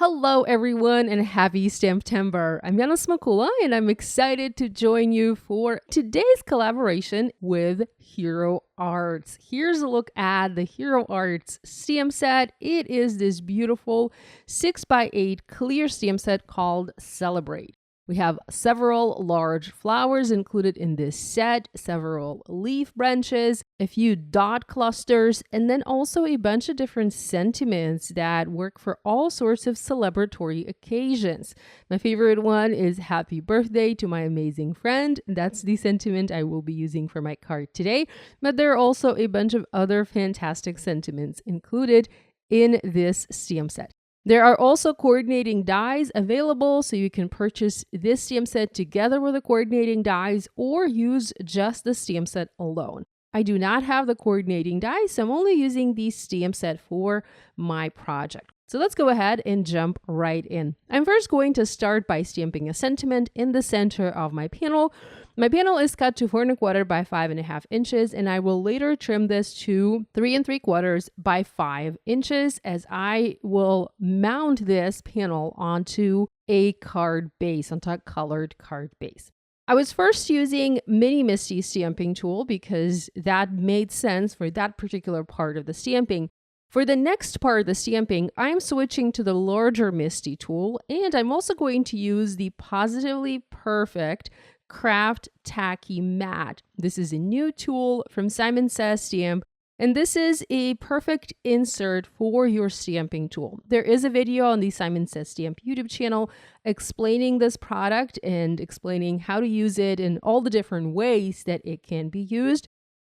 Hello everyone and happy STAMPtember. I'm Yana Smakula and I'm excited to join you for today's collaboration with Hero Arts. Here's a look at the Hero Arts stamp set. It is this beautiful 6x8 clear stamp set called Celebrate. We have several large flowers included in this set, several leaf branches, a few dot clusters, and then also a bunch of different sentiments that work for all sorts of celebratory occasions. My favorite one is Happy Birthday to my amazing friend. That's the sentiment I will be using for my card today, but there are also a bunch of other fantastic sentiments included in this stamp set. There are also coordinating dies available, so you can purchase this stamp set together with the coordinating dies or use just the stamp set alone. I do not have the coordinating dies, so I'm only using the stamp set for my project. So let's go ahead and jump right in. I'm first going to start by stamping a sentiment in the center of my panel. My panel is cut to 4 1/4 by 5.5 inches, and I will later trim this to 3 3/4 by 5 inches as I will mount this panel onto a card base, onto a colored card base. I was first using mini MISTI stamping tool because that made sense for that particular part of the stamping. For the next part of the stamping, I'm switching to the larger MISTI tool, and I'm also going to use the Positively Perfect Craft Tacky Mat. This is a new tool from Simon Says Stamp, and this is a perfect insert for your stamping tool. There is a video on the Simon Says Stamp YouTube channel explaining this product and explaining how to use it and all the different ways that it can be used.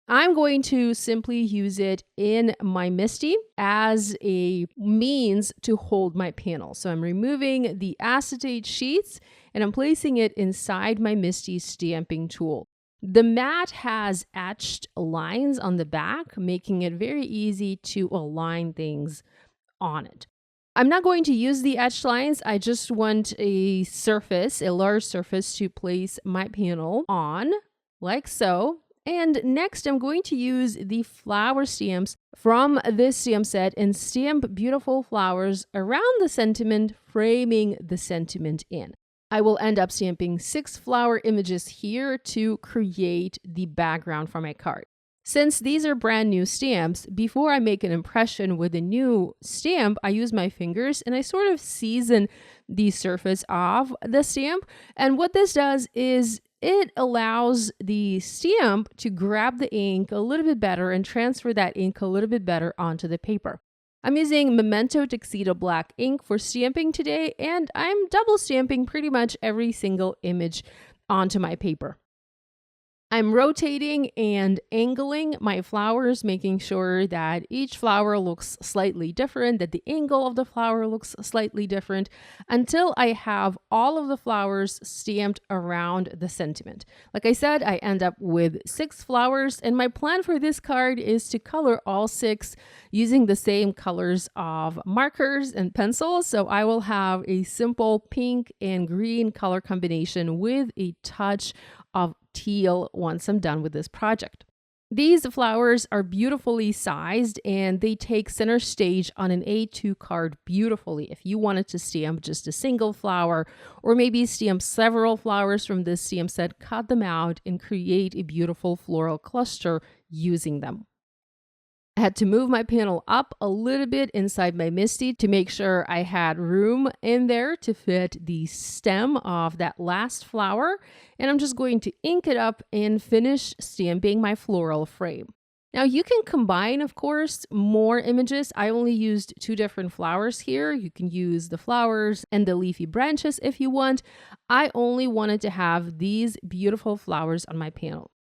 I'm going to simply use it in my MISTI as a means to hold my panel. So I'm removing the acetate sheets and I'm placing it inside my MISTI stamping tool. The mat has etched lines on the back, making it very easy to align things on it. I'm not going to use the etched lines. I just want a surface, a large surface to place my panel on, like so. And next, I'm going to use the flower stamps from this stamp set and stamp beautiful flowers around the sentiment, framing the sentiment in. I will end up stamping 6 flower images here to create the background for my card. Since these are brand new stamps, before I make an impression with a new stamp, I use my fingers and I sort of season the surface of the stamp. And what this does is it allows the stamp to grab the ink a little bit better and transfer that ink a little bit better onto the paper. I'm using Memento TUXEDO black ink for stamping today, and I'm double stamping pretty much every single image onto my paper. I'm rotating and angling my flowers, making sure that each flower looks slightly different, that the angle of the flower looks slightly different, until I have all of the flowers stamped around the sentiment. Like I said, I end up with 6 flowers, and my plan for this card is to color all 6 using the same colors of markers and pencils. So I will have a simple pink and green color combination with a touch of teal once I'm done with this project. These flowers are beautifully sized and they take center stage on an A2 card beautifully. If you wanted to stamp just a single flower or maybe stamp several flowers from this stamp set, cut them out and create a beautiful floral cluster using them. I had to move my panel up a little bit inside my MISTI to make sure I had room in there to fit the stem of that last flower. And I'm just going to ink it up and finish stamping my floral frame. Now you can combine, of course, more images. I only used 2 different flowers here. You can use the flowers and the leafy branches if you want. I only wanted to have these beautiful flowers on my panel.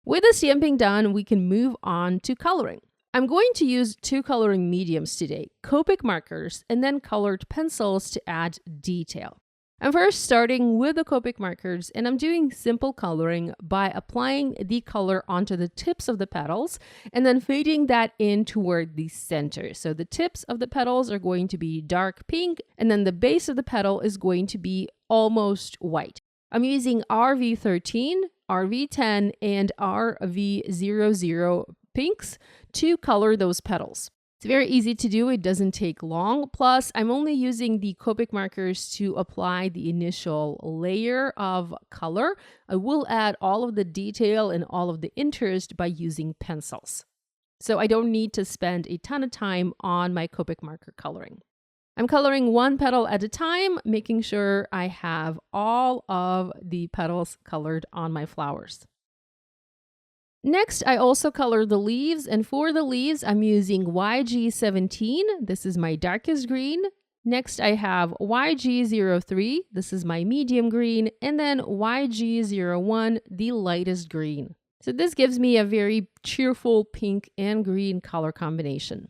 With the stamping done, we can move on to coloring. I'm going to use 2 coloring mediums today, Copic markers and then colored pencils to add detail. I'm first starting with the Copic markers and I'm doing simple coloring by applying the color onto the tips of the petals and then fading that in toward the center. So the tips of the petals are going to be dark pink and then the base of the petal is going to be almost white. I'm using RV13, RV10, and RV00 pinks to color those petals. It's very easy to do. It doesn't take long. Plus, I'm only using the Copic markers to apply the initial layer of color. I will add all of the detail and all of the interest by using pencils. So I don't need to spend a ton of time on my Copic marker coloring. I'm coloring one petal at a time, making sure I have all of the petals colored on my flowers. Next, I also color the leaves, and for the leaves, I'm using YG17. This is my darkest green. Next, I have YG03. This is my medium green, and then YG01, the lightest green. So this gives me a very cheerful pink and green color combination.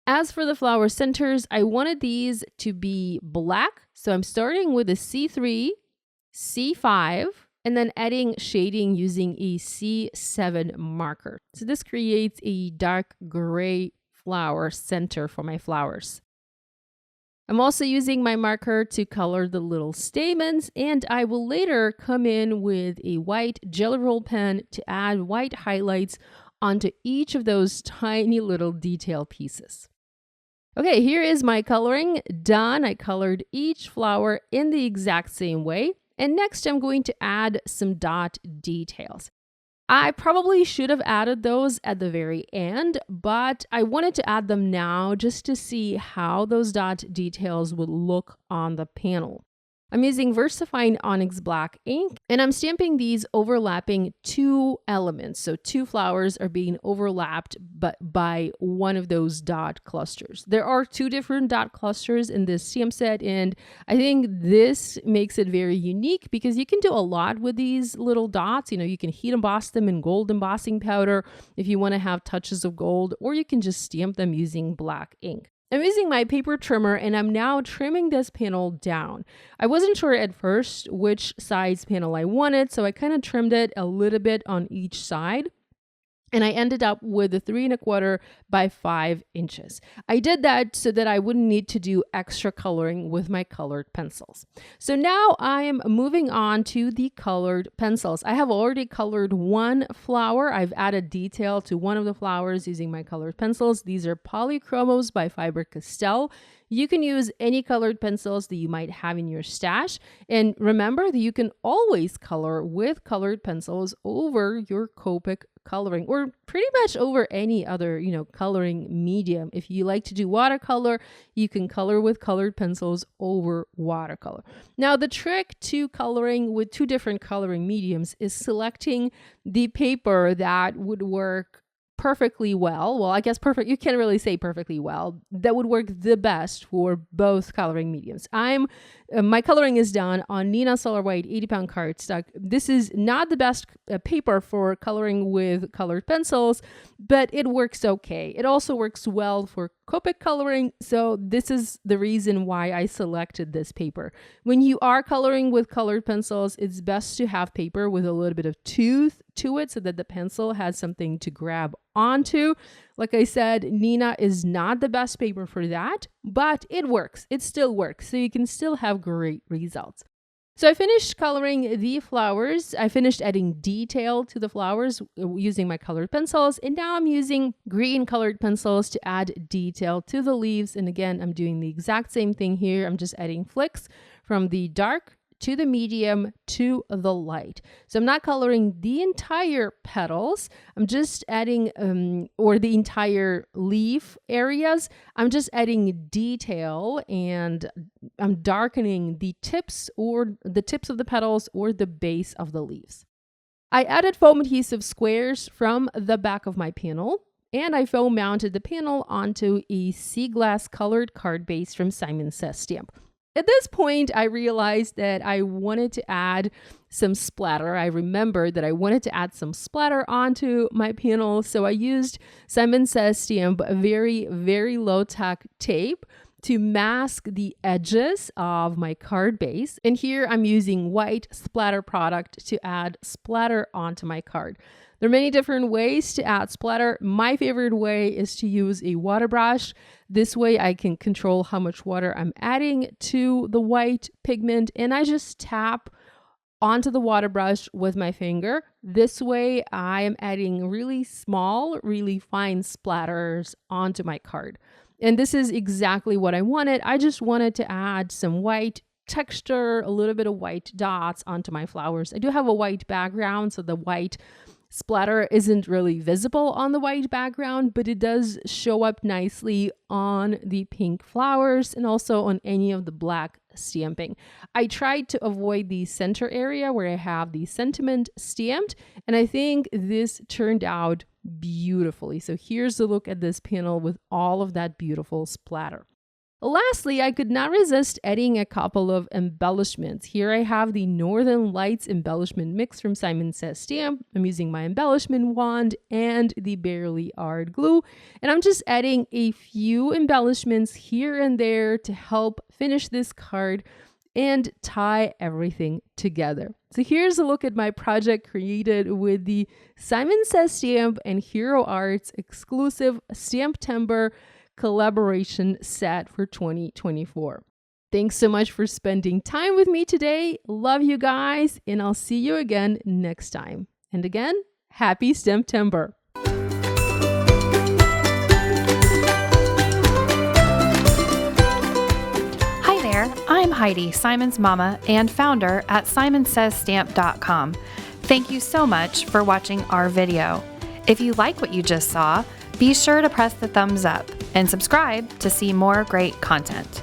As for the flower centers, I wanted these to be black. So I'm starting with a C3, C5, and then adding shading using a C7 marker. So this creates a dark gray flower center for my flowers. I'm also using my marker to color the little stamens, and I will later come in with a white Jelly Roll pen to add white highlights onto each of those tiny little detail pieces. Okay, here is my coloring done. I colored each flower in the exact same way. And next I'm going to add some dot details. I probably should have added those at the very end, but I wanted to add them now just to see how those dot details would look on the panel. I'm using VersaFine Onyx Black ink, and I'm stamping these overlapping two elements. So two flowers are being overlapped but by one of those dot clusters. There are two different dot clusters in this stamp set, and I think this makes it very unique because you can do a lot with these little dots. You know, you can heat emboss them in gold embossing powder if you want to have touches of gold, or you can just stamp them using black ink. I'm using my paper trimmer, and I'm now trimming this panel down. I wasn't sure at first which size panel I wanted, so I kind of trimmed it a little bit on each side. And I ended up with a 3 1/4 by 5 inches. I did that so that I wouldn't need to do extra coloring with my colored pencils. So now I am moving on to the colored pencils. I have already colored one flower. I've added detail to one of the flowers using my colored pencils. These are Polychromos by Faber-Castell. You can use any colored pencils that you might have in your stash. And remember that you can always color with colored pencils over your Copic coloring, or pretty much over any other, coloring medium. If you like to do watercolor, you can color with colored pencils over watercolor. Now, the trick to coloring with two different coloring mediums is selecting the paper that would work perfectly well. Well, I guess perfect, you can't really say perfectly well. That would work the best for both coloring mediums. My coloring is done on Neenah Solar White 80-pound cardstock. This is not the best paper for coloring with colored pencils, but it works okay. It also works well for Copic coloring, so this is the reason why I selected this paper. When you are coloring with colored pencils, it's best to have paper with a little bit of tooth to it so that the pencil has something to grab onto. Like I said, Neenah is not the best paper for that, but it works. It still works, so you can still have great results. So I finished coloring the flowers. I finished adding detail to the flowers using my colored pencils, and now I'm using green colored pencils to add detail to the leaves. And again, I'm doing the exact same thing here. I'm just adding flicks from the dark to the medium to the light. So I'm not coloring the entire petals. I'm just adding, or the entire leaf areas. I'm just adding detail, and I'm darkening the tips of the petals or the base of the leaves. I added foam adhesive squares from the back of my panel, and I foam mounted the panel onto a sea glass colored card base from Simon Says Stamp. At this point, I realized that I wanted to add some splatter. I remembered that I wanted to add some splatter onto my panel, so I used Simon Says Stamp very, very low-tech tape to mask the edges of my card base. And here I'm using white splatter product to add splatter onto my card. There are many different ways to add splatter. My favorite way is to use a water brush. This way I can control how much water I'm adding to the white pigment, and I just tap onto the water brush with my finger. This way I am adding really small, really fine splatters onto my card. And this is exactly what I wanted. I just wanted to add some white texture, a little bit of white dots onto my flowers. I do have a white background, so the white splatter isn't really visible on the white background, but it does show up nicely on the pink flowers and also on any of the black stamping. I tried to avoid the center area where I have the sentiment stamped, and I think this turned out beautifully. So here's a look at this panel with all of that beautiful splatter. Lastly, I could not resist adding a couple of embellishments. Here I have the Northern Lights embellishment mix from Simon Says Stamp. I'm using my embellishment wand and the Barely Art glue. And I'm just adding a few embellishments here and there to help finish this card and tie everything together. So here's a look at my project created with the Simon Says Stamp and Hero Arts exclusive STAMPtember collaboration set for 2024. Thanks so much for spending time with me today. Love you guys, and I'll see you again next time. And again, happy STAMPtember. Hi there, I'm Heidi, Simon's mama and founder at simonsaysstamp.com. Thank you so much for watching our video. If you like what you just saw, be sure to press the thumbs up and subscribe to see more great content.